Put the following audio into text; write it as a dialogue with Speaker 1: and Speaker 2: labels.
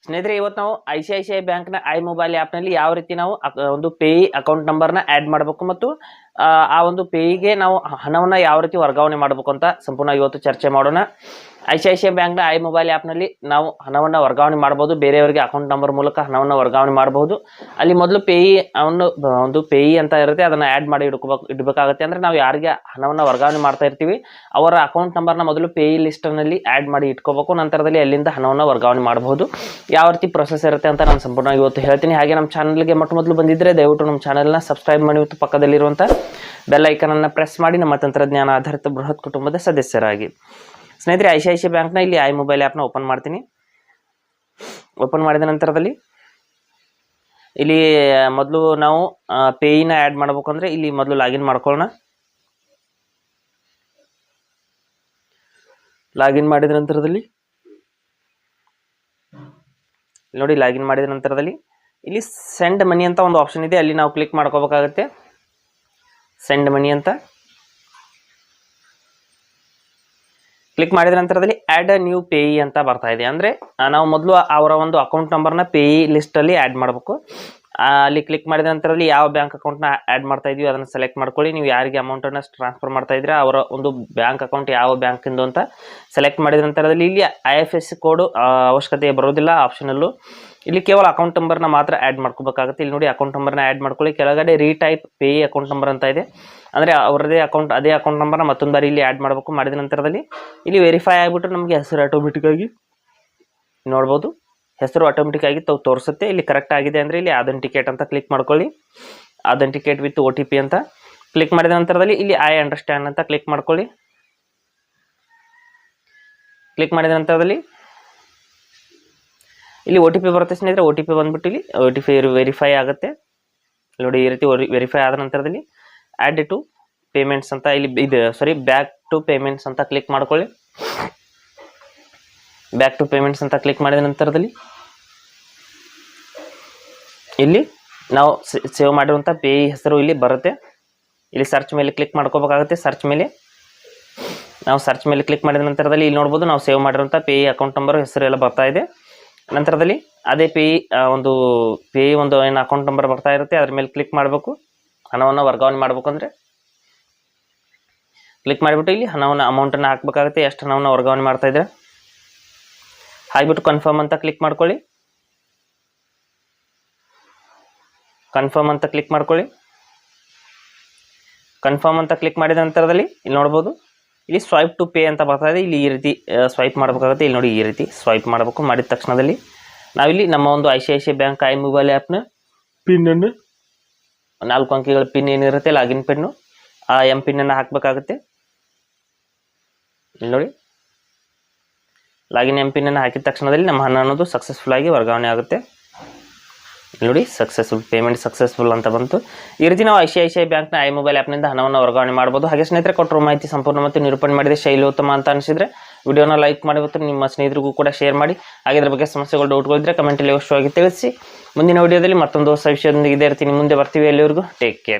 Speaker 1: ಸ್ನೇಹಿತರೆ, ಇವತ್ತು ನಾವು ICICI ಬ್ಯಾಂಕ್ನ ಮೊಬೈಲ್ ಆ್ಯಪ್ನಲ್ಲಿ ಯಾವ ರೀತಿ ನಾವು ಒಂದು ಪೇಯಿ ಅಕೌಂಟ್ ನಂಬರ್ನ ಆ್ಯಡ್ ಮಾಡಬೇಕು ಮತ್ತು ಆ ಒಂದು ಪೇಯಿಗೆ ನಾವು ಹಣವನ್ನು ಯಾವ ರೀತಿ ವರ್ಗಾವಣೆ ಮಾಡಬೇಕು ಅಂತ ಸಂಪೂರ್ಣ ಇವತ್ತು ಚರ್ಚೆ ಮಾಡೋಣ. ICICI ಬ್ಯಾಂಕ್ನ ಮೊಬೈಲ್ ಆ್ಯಪ್ನಲ್ಲಿ ನಾವು ಹಣವನ್ನು ವರ್ಗಾವಣೆ ಮಾಡ್ಬೋದು, ಬೇರೆಯವರಿಗೆ ಅಕೌಂಟ್ ನಂಬರ್ ಮೂಲಕ ಹಣವನ್ನು ವರ್ಗಾವಣೆ ಮಾಡಬಹುದು. ಅಲ್ಲಿ ಮೊದಲು ಪೇಯಿ ಒಂದು ಪೇಯಿ ಅಂತ ಇರುತ್ತೆ, ಅದನ್ನು ಆ್ಯಡ್ ಮಾಡಿ ಇಡಬೇಕಾಗುತ್ತೆ. ಅಂದರೆ ನಾವು ಯಾರಿಗೆ ಹಣವನ್ನು ವರ್ಗಾವಣೆ ಮಾಡ್ತಾ ಇರ್ತೀವಿ ಅವರ ಅಕೌಂಟ್ ನಂಬರ್ನ ಮೊದಲು ಪೇಯಿ ಲಿಸ್ಟ್ನಲ್ಲಿ ಆ್ಯಡ್ ಮಾಡಿ ಇಟ್ಕೋಬೇಕು. ನಂತರದಲ್ಲಿ ಅಲ್ಲಿಂದ ಹಣವನ್ನು ವರ್ಗಾವಣೆ ಮಾಡಬಹುದು. ಯಾವ ರೀತಿ ಪ್ರೊಸೆಸ್ ಇರುತ್ತೆ ಅಂತ ನಾನು ಸಂಪೂರ್ಣ ಇವತ್ತು ಹೇಳ್ತೀನಿ. ಹಾಗೆ ನಮ್ಮ ಚಾನಲ್ಗೆ ಮೊದಲು ಬಂದಿದ್ದರೆ ದಯವಿಟ್ಟು ನಮ್ಮ ಚಾನಲ್ನ ಸಬ್ಸ್ಕ್ರೈಬ್ ಮಾಡಿ ಮತ್ತು ಪಕ್ಕದಲ್ಲಿರುವಂಥ ಬೆಲ್ ಐಕನನ್ನು ಪ್ರೆಸ್ ಮಾಡಿ ನಮ್ಮ ತಂತ್ರಜ್ಞಾನ ಆಧಾರಿತ ಬೃಹತ್ ಕುಟುಂಬದ ಸದಸ್ಯರಾಗಿ. ಸ್ನೇಹಿತರೆ, ICICI ಬ್ಯಾಂಕ್ನ ಇಲ್ಲಿ ಮೊಬೈಲ್ ಆ್ಯಪ್ನ ಓಪನ್ ಮಾಡ್ತೀನಿ. ಓಪನ್ ಮಾಡಿದ ನಂತರದಲ್ಲಿ ಇಲ್ಲಿ ಮೊದಲು ನಾವು ಪೇಯಿನ ಆ್ಯಡ್ ಮಾಡಬೇಕಂದ್ರೆ ಇಲ್ಲಿ ಮೊದಲು ಲಾಗಿನ್ ಮಾಡ್ಕೊಳ್ಳೋಣ. ಲಾಗಿನ್ ಮಾಡಿದ ನಂತರದಲ್ಲಿ ನೋಡಿ, ಲಾಗಿನ್ ಮಾಡಿದ ನಂತರದಲ್ಲಿ ಇಲ್ಲಿ ಸೆಂಡ್ ಮನಿ ಅಂತ ಒಂದು ಆಪ್ಷನ್ ಇದೆ, ಅಲ್ಲಿ ನಾವು ಕ್ಲಿಕ್ ಮಾಡ್ಕೋಬೇಕಾಗುತ್ತೆ. ಸೆಂಡ್ ಮನಿ ಅಂತ ಕ್ಲಿಕ್ ಮಾಡಿದ ನಂತರದಲ್ಲಿ ಆ್ಯಡ್ ಅ ನ್ಯೂ ಪೇಯಿ ಅಂತ ಬರ್ತಾ ಇದೆ. ಅಂದರೆ ನಾವು ಮೊದಲು ಅವರ ಒಂದು ಅಕೌಂಟ್ ನಂಬರ್ನ ಪೇಯಿ ಲಿಸ್ಟಲ್ಲಿ ಆ್ಯಡ್ ಮಾಡಬೇಕು. ಅಲ್ಲಿ ಕ್ಲಿಕ್ ಮಾಡಿದ ನಂತರದಲ್ಲಿ ಯಾವ ಬ್ಯಾಂಕ್ ಅಕೌಂಟ್ನ ಆ್ಯಡ್ ಮಾಡ್ತಾ ಇದೀವಿ ಅದನ್ನು ಸೆಲೆಕ್ಟ್ ಮಾಡ್ಕೊಳ್ಳಿ. ನೀವು ಯಾರಿಗೆ ಅಮೌಂಟನ್ನು ಟ್ರಾನ್ಸ್ಫರ್ ಮಾಡ್ತಾ ಇದ್ರೆ ಅವರ ಒಂದು ಬ್ಯಾಂಕ್ ಅಕೌಂಟ್ ಯಾವ ಬ್ಯಾಂಕಿಂದು ಅಂತ ಸೆಲೆಕ್ಟ್ ಮಾಡಿದ ನಂತರದಲ್ಲಿ ಇಲ್ಲಿ IFSC ಕೋಡು ಅವಶ್ಯಕತೆ ಬರೋದಿಲ್ಲ, ಆಪ್ಷನಲ್ಲು. ಇಲ್ಲಿ ಕೇವಲ ಅಕೌಂಟ್ ನಂಬರ್ನ ಮಾತ್ರ ಆ್ಯಡ್ ಮಾಡ್ಕೋಬೇಕಾಗುತ್ತೆ. ಇಲ್ಲಿ ನೋಡಿ, ಅಕೌಂಟ್ ನಂಬರ್ನ ಆ್ಯಡ್ ಮಾಡ್ಕೊಳ್ಳಿ. ಕೆಳಗಡೆ ರೀಟೈಪ್ ಪೇಯಿ ಅಕೌಂಟ್ ನಂಬರ್ ಅಂತ ಇದೆ, ಅಂದರೆ ಅವರದೇ ಅದೇ ಅಕೌಂಟ್ ನಂಬರ್ನ ಮತ್ತೊಂದು ಬಾರಿ ಇಲ್ಲಿ ಆ್ಯಡ್ ಮಾಡಬೇಕು. ಮಾಡಿದ ನಂತರದಲ್ಲಿ ಇಲ್ಲಿ ವೆರಿಫೈ ಆಗಿಬಿಟ್ಟು ನಮಗೆ ಹೆಸರು ಆಟೋಮೆಟಿಕ್ಕಾಗಿ ನೋಡ್ಬೋದು, ಹೆಸರು ಆಟೋಮೆಟಿಕ್ ಆಗಿ ತೋರಿಸುತ್ತೆ. ಇಲ್ಲಿ ಕರೆಕ್ಟ್ ಆಗಿದೆ ಅಂದರೆ ಇಲ್ಲಿ ಅಥೆಂಟಿಕೇಟ್ ಅಂತ ಕ್ಲಿಕ್ ಮಾಡ್ಕೊಳ್ಳಿ. ಅಥೆಂಟಿಕೇಟ್ ವಿತ್ OTP ಅಂತ ಕ್ಲಿಕ್ ಮಾಡಿದ ನಂತರದಲ್ಲಿ ಇಲ್ಲಿ ಐ ಅಂಡರ್ಸ್ಟ್ಯಾಂಡ್ ಅಂತ ಕ್ಲಿಕ್ ಮಾಡ್ಕೊಳ್ಳಿ. ಕ್ಲಿಕ್ ಮಾಡಿದ ನಂತರದಲ್ಲಿ ಇಲ್ಲಿ OTP ಬರುತ್ತೆ ಸ್ನೇಹಿತರೆ. OTP ಬಂದ್ಬಿಟ್ಟು ಇಲ್ಲಿ OTP ವೆರಿಫೈ ಆಗುತ್ತೆ ನೋಡಿ. ಈ ರೀತಿ ವೆರಿಫೈ ಆದ ನಂತರದಲ್ಲಿ ಆ್ಯಡ್ ಟು ಪೇಮೆಂಟ್ಸ್ ಅಂತ ಇಲ್ಲಿ ಬ್ಯಾಕ್ ಟು ಪೇಮೆಂಟ್ಸ್ ಅಂತ ಕ್ಲಿಕ್ ಮಾಡ್ಕೊಳ್ಳಿ. ಬ್ಯಾಕ್ ಟು ಪೇಮೆಂಟ್ಸ್ ಅಂತ ಕ್ಲಿಕ್ ಮಾಡಿದ ನಂತರದಲ್ಲಿ ಇಲ್ಲಿ ನಾವು ಸೇವ್ ಮಾಡಿರುವಂಥ ಪೇಯಿ ಹೆಸರು ಇಲ್ಲಿ ಬರುತ್ತೆ. ಇಲ್ಲಿ ಸರ್ಚ್ ಮೇಲೆ ಕ್ಲಿಕ್ ಮಾಡ್ಕೋಬೇಕಾಗುತ್ತೆ. ಸರ್ಚ್ ಮೇಲೆ ಕ್ಲಿಕ್ ಮಾಡಿದ ನಂತರದಲ್ಲಿ ಇಲ್ಲಿ ನೋಡ್ಬೋದು, ನಾವು ಸೇವ್ ಮಾಡಿರುವಂಥ ಪೇಯಿ ಅಕೌಂಟ್ ನಂಬರ್ ಹೆಸರು ಎಲ್ಲ ಬರ್ತಾ ಇದೆ. ನಂತರದಲ್ಲಿ ಅದೇ ಪೇಯಿ ಒಂದು ಏನು ಅಕೌಂಟ್ ನಂಬರ್ ಬರ್ತಾ ಇರುತ್ತೆ ಅದ್ರ ಮೇಲೆ ಕ್ಲಿಕ್ ಮಾಡಬೇಕು. ಹಣವನ್ನು ವರ್ಗಾವಣೆ ಮಾಡ್ಬೇಕಂದ್ರೆ ಕ್ಲಿಕ್ ಮಾಡಿಬಿಟ್ಟು ಇಲ್ಲಿ ಅಮೌಂಟನ್ನು ಹಾಕಬೇಕಾಗುತ್ತೆ. ಎಷ್ಟು ಹಣವನ್ನು ವರ್ಗಾವಣೆ ಮಾಡ್ತಾ ಇದ್ರೆ ಹಾಕ್ಬಿಟ್ಟು ಕನ್ಫರ್ಮ್ ಅಂತ ಕ್ಲಿಕ್ ಮಾಡ್ಕೊಳ್ಳಿ. ಕನ್ಫರ್ಮ್ ಅಂತ ಕ್ಲಿಕ್ ಮಾಡಿದ ನಂತರದಲ್ಲಿ ಇಲ್ಲಿ ನೋಡ್ಬೋದು, ಇಲ್ಲಿ ಸ್ವೈಪ್ ಟು ಪೇ ಅಂತ ಬರ್ತಾ ಇದೆ. ಇಲ್ಲಿ ಈ ರೀತಿ ಸ್ವೈಪ್ ಮಾಡಬೇಕಾಗುತ್ತೆ. ಇಲ್ಲಿ ನೋಡಿ, ಈ ರೀತಿ ಸ್ವೈಪ್ ಮಾಡಬೇಕು. ಮಾಡಿದ ತಕ್ಷಣದಲ್ಲಿ ನಾವಿಲ್ಲಿ ನಮ್ಮ ಒಂದು ICICI ಬ್ಯಾಂಕ್ ಮೊಬೈಲ್ ಆ್ಯಪ್ನ ಪಿನ್ನನ್ನು 4 ಅಂಕಿಗಳ ಪಿನ್ ಏನಿರುತ್ತೆ ಲಾಗಿನ್ ಪಿನ್ನು, ಆ ಪಿನ್ನನ್ನು ಹಾಕಬೇಕಾಗುತ್ತೆ. ಇಲ್ಲಿ ನೋಡಿ, ಲಾಗಿನ್ ಪಿನ್ನನ್ನು ಹಾಕಿದ ತಕ್ಷಣದಲ್ಲಿ ನಮ್ಮ ಹಣ ಅನ್ನೋದು ಸಕ್ಸಸ್ಫುಲ್ ಆಗಿ ವರ್ಗಾವಣೆ ಆಗುತ್ತೆ. ನೋಡಿ, ಪೇಮೆಂಟ್ ಸಕ್ಸಸ್ಫುಲ್ ಅಂತ ಬಂತು. ಈ ರೀತಿ ನಾವು ICICI ಬ್ಯಾಂಕ್ನ ಮೊಬೈಲ್ ಆ್ಯಪ್ನಿಂದ ಹಣವನ್ನು ವರ್ಗಾವಣೆ ಮಾಡ್ಬೋದು. ಹಾಗೆ ಸ್ನೇಹಿತರೆ, ಕೊಟ್ಟರು ಮಾಹಿತಿ ಸಂಪೂರ್ಣ ಮತ್ತು ನಿರೂಪಣೆ ಮಾಡಿದೆ ಶೈಲಿ ಉತ್ತಮ ಅಂತ ಅನಿಸಿದ್ರೆ ವಿಡಿಯೋನ ಲೈಕ್ ಮಾಡಿ ಮತ್ತು ನಿಮ್ಮ ಸ್ನೇಹಿತರಿಗೂ ಕೂಡ ಶೇರ್ ಮಾಡಿ. ಹಾಗೆ ಇದ್ರ ಬಗ್ಗೆ ಸಮಸ್ಯೆಗಳು ಡೌಟ್ಗಳಿದ್ರೆ ಕಮೆಂಟಲ್ಲಿ ಅವಶ್ಯವಾಗಿ ತಿಳಿಸಿ. ಮುಂದಿನ ವಿಡಿಯೋದಲ್ಲಿ ಮತ್ತೊಂದು ಹೊಸ ವಿಷಯದೊಂದಿಗೆ ಇದೇ ರೀತಿ ಮುಂದೆ ಬರ್ತೀವಿ. ಎಲ್ಲಿವರೆಗೂ ಟೇಕ್ ಕೇರ್.